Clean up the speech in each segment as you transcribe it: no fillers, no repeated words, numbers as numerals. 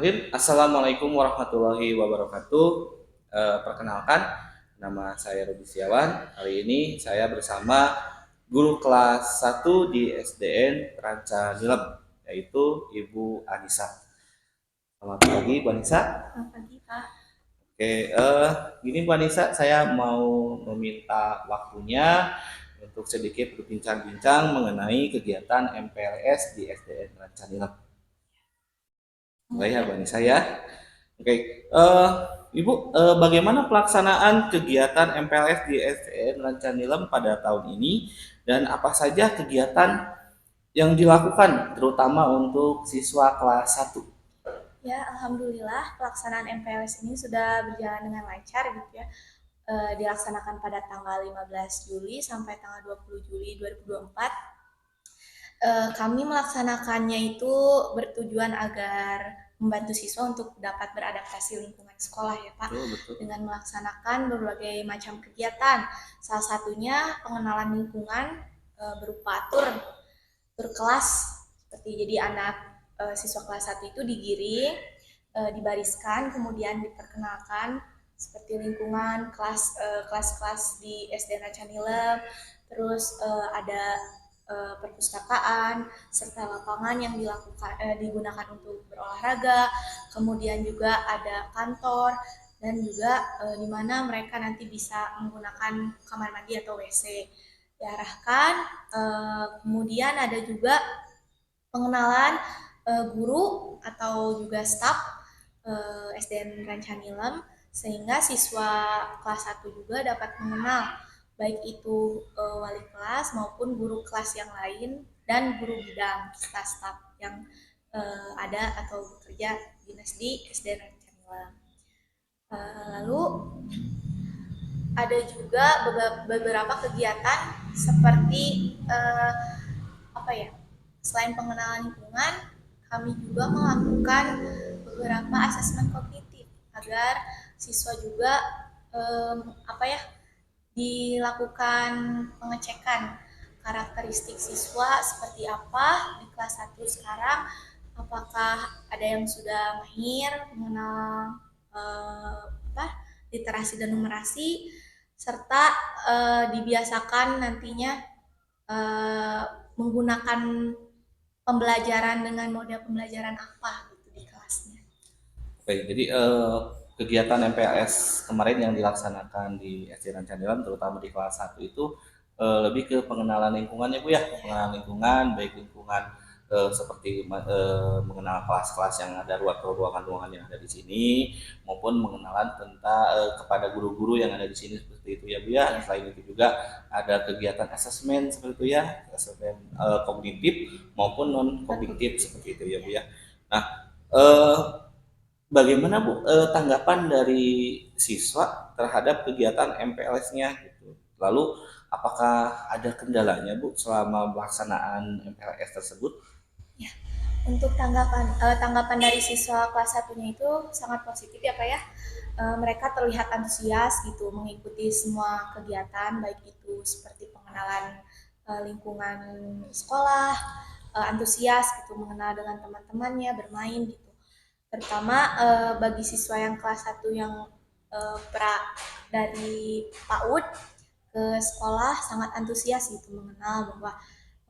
Bismillahirrahmanirrahim. Assalamualaikum warahmatullahi wabarakatuh. Perkenalkan, nama saya Robi Setiawan. Hari ini saya bersama guru kelas 1 di SDN Ranca Nilem, yaitu Ibu Anissa. Selamat pagi, Bu Anissa. Selamat pagi, Pak. Oke, gini Bu Anissa, saya mau meminta waktunya untuk sedikit berbincang-bincang mengenai kegiatan MPLS di SDN Ranca Nilem. Baik ya, Bu Anissa ya. Oke, Ibu, bagaimana pelaksanaan kegiatan MPLS di SDN Ranca Nilem pada tahun ini dan apa saja kegiatan yang dilakukan terutama untuk siswa kelas 1? Ya, alhamdulillah pelaksanaan MPLS ini sudah berjalan dengan lancar gitu ya. Dilaksanakan pada tanggal 15 Juli sampai tanggal 20 Juli 2024. Kami melaksanakannya itu bertujuan agar membantu siswa untuk dapat beradaptasi lingkungan sekolah ya Pak, Betul. dengan melaksanakan berbagai macam kegiatan. Salah satunya pengenalan lingkungan berupa tur kelas, seperti jadi anak siswa kelas 1 itu digiring, dibariskan, kemudian diperkenalkan seperti lingkungan kelas-kelas di SD Ranca Nilem, terus ada perpustakaan serta lapangan yang digunakan untuk berolahraga, kemudian juga ada kantor dan juga di mana mereka nanti bisa menggunakan kamar mandi atau WC diarahkan. Kemudian ada juga pengenalan guru atau juga staf SDN Ranca Nilem, sehingga siswa kelas 1 juga dapat mengenal baik itu wali kelas maupun guru kelas yang lain dan guru bidang serta staf yang ada atau bekerja dinas di SDN Ranca Nilem. Lalu ada juga beberapa kegiatan seperti apa ya, selain pengenalan lingkungan, kami juga melakukan beberapa asesmen kognitif agar siswa juga apa ya, dilakukan pengecekan karakteristik siswa seperti apa di kelas 1 sekarang, apakah ada yang sudah mahir mengenal apa, literasi dan numerasi, serta dibiasakan nantinya menggunakan pembelajaran dengan model pembelajaran apa gitu di kelasnya. Oke, jadi kegiatan MPLS kemarin yang dilaksanakan di SD Ranca Nilem terutama di kelas 1 itu lebih ke pengenalan lingkungannya Bu ya, pengenalan lingkungan, baik lingkungan seperti mengenal kelas-kelas yang ada ruangan-ruangan yang ada di sini maupun mengenalan tentang kepada guru-guru yang ada di sini seperti itu ya Bu ya. Selain itu juga ada kegiatan asesmen seperti itu ya, asesmen kognitif maupun non kognitif seperti itu ya Bu ya. Nah, eh, bagaimana Bu tanggapan dari siswa terhadap kegiatan MPLS-nya gitu? Lalu apakah ada kendalanya Bu selama pelaksanaan MPLS tersebut? Ya, untuk tanggapan dari siswa kelas satunya itu sangat positif ya Pak ya. Mereka terlihat antusias gitu mengikuti semua kegiatan, baik itu seperti pengenalan lingkungan sekolah, antusias gitu mengenal dengan teman-temannya, bermain gitu. Terutama bagi siswa yang kelas 1 yang dari PAUD ke sekolah sangat antusias gitu mengenal bahwa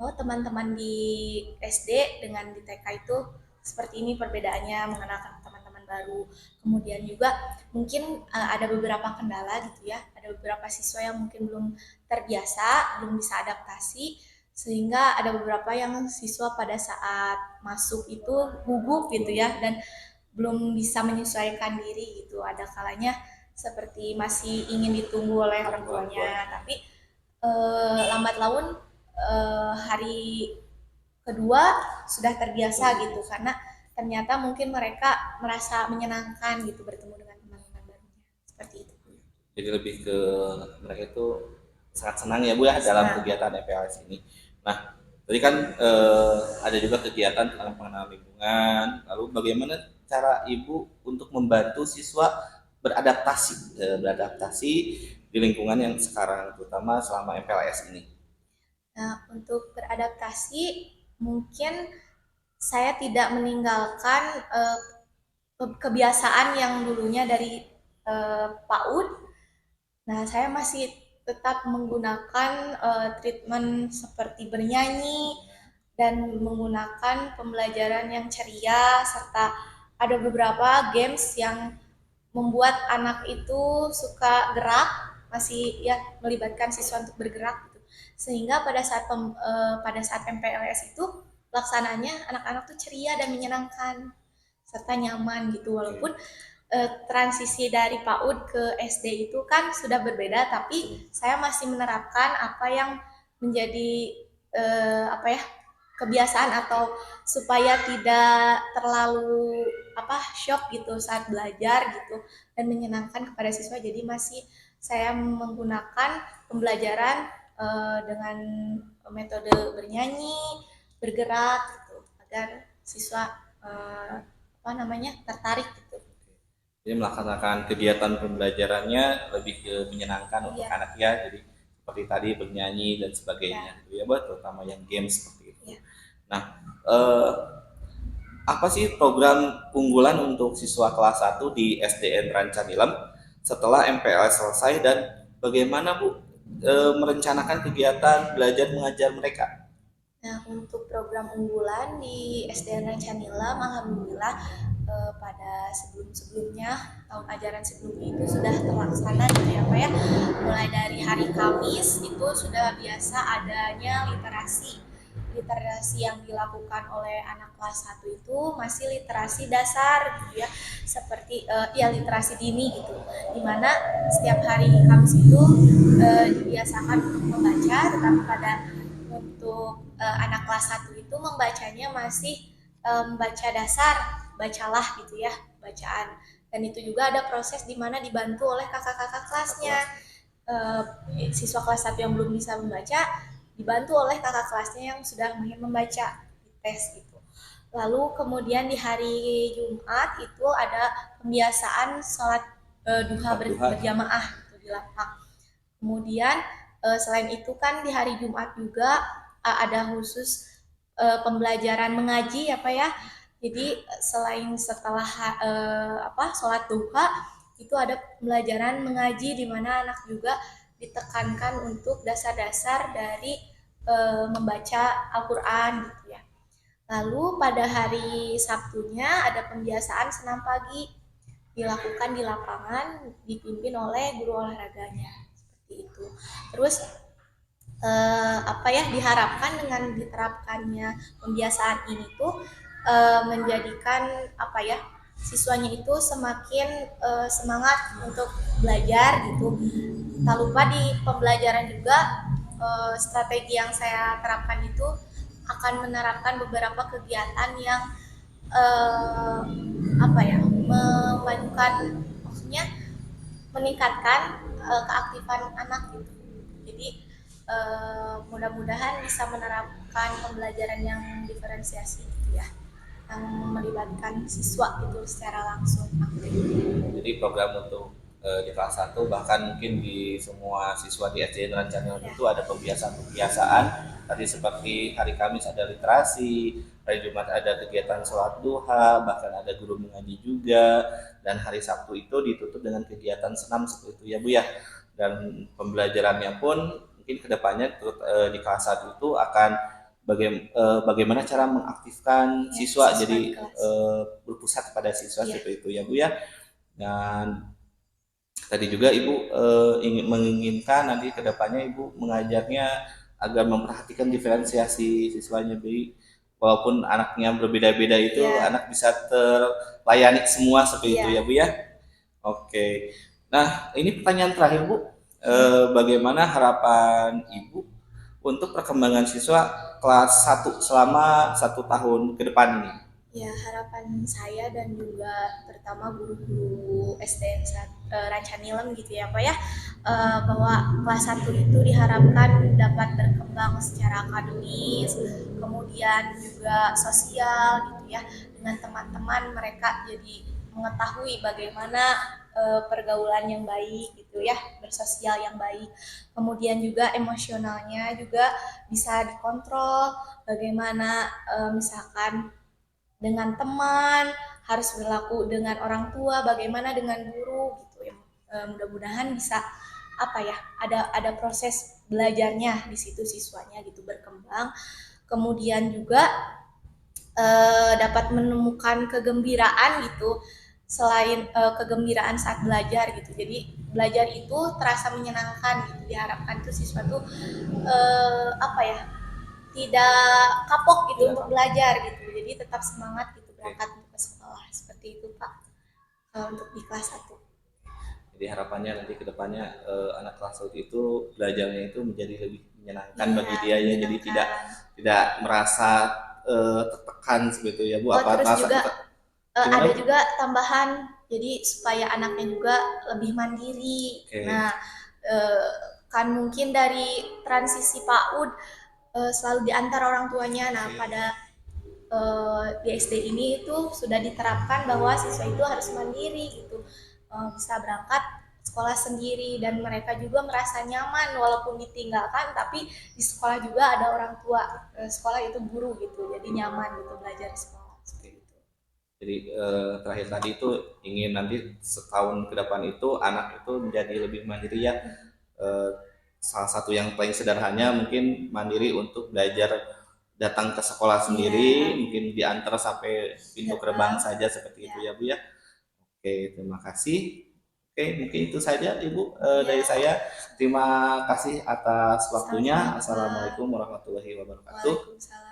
oh teman-teman di SD dengan di TK itu seperti ini perbedaannya, mengenalkan teman-teman baru. Kemudian juga mungkin ada beberapa kendala gitu ya, ada beberapa siswa yang mungkin belum terbiasa, belum bisa adaptasi, sehingga ada beberapa yang siswa pada saat masuk itu gugup gitu ya, dan belum bisa menyesuaikan diri gitu. Ada kalanya seperti masih ingin ditunggu oleh orang tuanya, tapi lambat laun hari kedua sudah terbiasa gitu, karena ternyata mungkin mereka merasa menyenangkan gitu bertemu dengan teman-teman barunya seperti itu. Jadi lebih ke mereka itu sangat senang ya Bu ya dalam kegiatan MPLS ini. Nah, tadi kan ada juga kegiatan tentang pengenalan lingkungan. Lalu bagaimana cara Ibu untuk membantu siswa beradaptasi di lingkungan yang sekarang terutama selama MPLS ini? Nah, untuk beradaptasi mungkin saya tidak meninggalkan kebiasaan yang dulunya dari PAUD. Nah, saya masih tetap menggunakan treatment seperti bernyanyi dan menggunakan pembelajaran yang ceria, serta ada beberapa games yang membuat anak itu suka gerak, masih ya melibatkan siswa untuk bergerak gitu. Sehingga pada saat MPLS itu pelaksananya anak-anak tuh ceria dan menyenangkan serta nyaman gitu. Walaupun transisi dari PAUD ke SD itu kan sudah berbeda, tapi saya masih menerapkan apa yang menjadi apa ya, kebiasaan atau supaya tidak terlalu shock gitu saat belajar gitu dan menyenangkan kepada siswa. Jadi masih saya menggunakan pembelajaran dengan metode bernyanyi, bergerak gitu agar siswa tertarik gitu. Jadi melaksanakan kegiatan pembelajarannya lebih ke menyenangkan untuk Iya. anak ya, jadi seperti tadi bernyanyi dan sebagainya, gitu ya, Mbak, terutama yang games seperti itu. Iya. Nah, eh, apa sih program unggulan untuk siswa kelas 1 di SDN Rancanilem setelah MPLS selesai dan bagaimana Bu merencanakan kegiatan belajar mengajar mereka? Nah, untuk program unggulan di SDN Rancanilem, alhamdulillah pada sebelum-sebelumnya tahun ajaran sebelumnya itu sudah terlaksana gitu ya Pak ya. Mulai dari hari Kamis itu sudah biasa adanya literasi. Literasi yang dilakukan oleh anak kelas 1 itu masih literasi dasar gitu ya. Seperti ya literasi dini gitu. Dimana setiap hari Kamis itu dibiasakan untuk membaca, tetapi pada untuk anak kelas 1 itu membacanya masih membaca dasar, bacalah gitu ya, bacaan. Dan itu juga ada proses di mana dibantu oleh kakak-kakak kelasnya. Siswa kelas 1 yang belum bisa membaca dibantu oleh kakak kelasnya yang sudah mahir membaca di tes gitu. Lalu kemudian di hari Jumat itu ada pembiasaan sholat duha berjamaah gitu di lapang. Kemudian selain itu kan di hari Jumat juga ada khusus pembelajaran mengaji ya Pak ya. Jadi selain setelah sholat duha itu ada pembelajaran mengaji di mana anak juga ditekankan untuk dasar-dasar dari membaca Al-Quran gitu ya. Lalu pada hari Sabtunya ada pembiasaan senam pagi dilakukan di lapangan dipimpin oleh guru olahraganya seperti itu. Terus diharapkan dengan diterapkannya pembiasaan ini tuh menjadikan siswanya itu semakin semangat untuk belajar gitu. Tak lupa di pembelajaran juga strategi yang saya terapkan itu akan menerapkan beberapa kegiatan yang memajukan, maksudnya meningkatkan keaktifan anak gitu. Jadi mudah-mudahan bisa menerapkan pembelajaran yang diferensiasi gitu ya, yang melibatkan siswa itu secara langsung aktif. Jadi program untuk di kelas 1 bahkan mungkin di semua siswa di SDN Rancanilem itu ada pembiasaan-pembiasaan tadi seperti hari Kamis ada literasi, hari Jumat ada kegiatan sholat duha, bahkan ada guru mengaji juga, dan hari Sabtu itu ditutup dengan kegiatan senam seperti itu ya Bu ya. Dan pembelajarannya pun mungkin kedepannya di kelas 1 itu akan bagaimana cara mengaktifkan siswa jadi berpusat pada siswa seperti itu ya Bu ya. Dan tadi juga Ibu menginginkan nanti kedepannya Ibu mengajarnya agar memperhatikan diferensiasi siswanya, jadi walaupun anaknya berbeda-beda itu anak bisa terlayani semua seperti itu ya Bu ya. Oke. Nah ini pertanyaan terakhir Bu, bagaimana harapan Ibu untuk perkembangan siswa kelas 1 selama 1 tahun ke depan ini? Ya, harapan saya dan juga terutama guru-guru SDN Rancanilem gitu ya Pak ya, bahwa kelas 1 itu diharapkan dapat berkembang secara akademis, kemudian juga sosial gitu ya, dengan teman-teman mereka jadi mengetahui bagaimana pergaulan yang baik gitu ya, bersosial yang baik. Kemudian juga emosionalnya juga bisa dikontrol, bagaimana misalkan dengan teman, harus berlaku dengan orang tua, bagaimana dengan guru gitu ya. Mudah-mudahan bisa apa ya, ada proses belajarnya di situ siswanya gitu berkembang. Kemudian juga dapat menemukan kegembiraan gitu selain kegembiraan saat belajar gitu. Jadi belajar itu terasa menyenangkan gitu. Diharapkan tuh siswa tuh apa ya, tidak kapok gitu Tidak untuk apa. belajar gitu. Jadi tetap semangat gitu Oke. berangkat untuk ke sekolah. Seperti itu Pak, untuk di kelas 1. Jadi harapannya nanti ke depannya anak kelas 1 itu belajarnya itu menjadi lebih menyenangkan bagi Iya, dia ya. Jadi tidak menyenangkan. tidak merasa tertekan seperti ya Bu. Oh, Apa terus rasa juga gimana ada Bu? juga tambahan, jadi supaya anaknya juga lebih mandiri. Oke. Nah, eh, kan mungkin dari transisi PAUD selalu diantar orang tuanya. Nah, pada di SD ini itu sudah diterapkan bahwa siswa itu harus mandiri gitu, bisa berangkat sekolah sendiri dan mereka juga merasa nyaman walaupun ditinggalkan, tapi di sekolah juga ada orang tua, sekolah itu guru gitu, jadi nyaman gitu belajar di sekolah seperti itu. Jadi terakhir tadi itu ingin nanti setahun ke depan itu anak itu menjadi lebih mandiri ya. Eh, Salah satu yang paling sederhananya mungkin mandiri untuk belajar datang ke sekolah Iya, sendiri, mungkin diantar sampai pintu gerbang gerbang. saja seperti itu Ya, ya Bu ya. Oke, terima kasih. Oke, mungkin itu saja Ibu dari ya, saya. Terima kasih atas waktunya. sama-sama Pak. Assalamualaikum warahmatullahi wabarakatuh. Waalaikumsalam.